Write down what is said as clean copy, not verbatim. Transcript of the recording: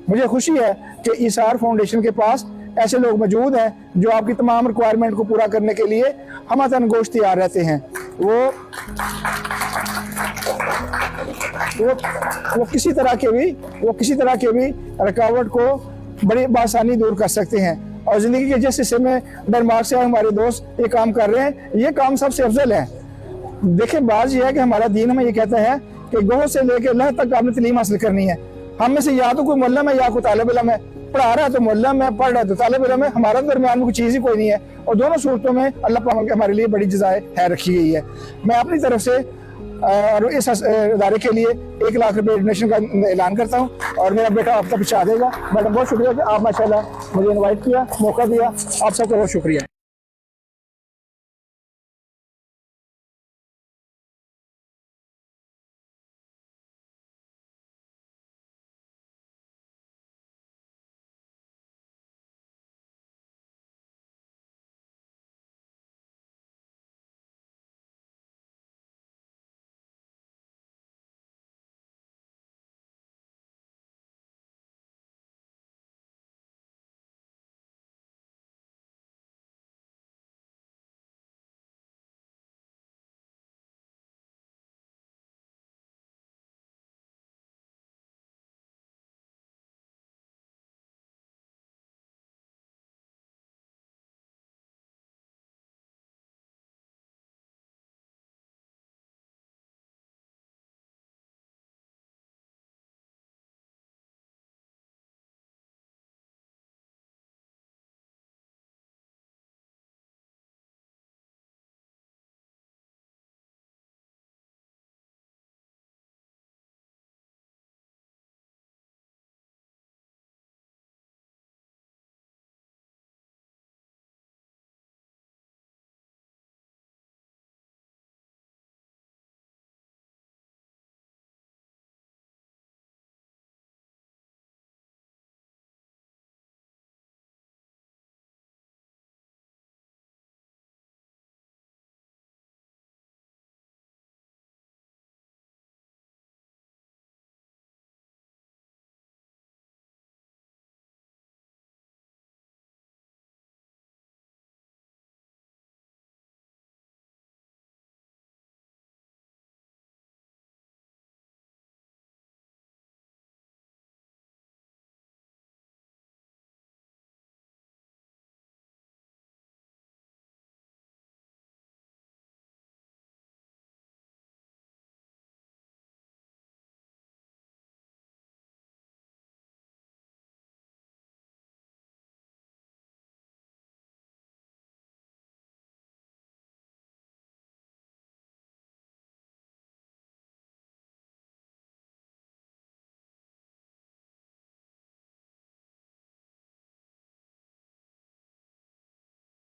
मुझे खुशी है कि ईसार फाउंडेशन के पास ऐसे लोग मौजूद हैं जो आपकी तमाम रिक्वायरमेंट को पूरा करने के लिए हमतन गोश तैयार रहते हैं। वो किसी तरह के भी रुकावट को बड़ी आसानी दूर कर सकते हैं। और ज़िंदगी के जिस हिस्से में डेनमार्क से हमारे दोस्त ये काम कर रहे हैं, ये काम सबसे अफजल है। देखें, बात यह है कि हमारा दीन हमें ये कहता है कि गोह से लेकर लह तक आपने तलीम हासिल करनी है। हम में से या तो कोई मुअल्लिम है या कोई तालिब इल्म है। पढ़ा रहा है तो मुअल्लिम है, पढ़ रहा है तो तालिब इल्म है। हमारा दरमियान में कोई चीज़ ही कोई नहीं है। और दोनों सूरतों में अल्लाह पाक हमारे लिए बड़ी जज़ाए है रखी गई है। मैं अपनी तरफ से और इस इदारे के लिए 1 लाख रुपए डोनेशन का ऐलान करता हूँ और मेरा बेटा आपका पहुँचा देगा। मैडम, बहुत शुक्रिया कि आप माशाल्लाह मुझे इनवाइट किया, मौका दिया। आप सबका बहुत शुक्रिया।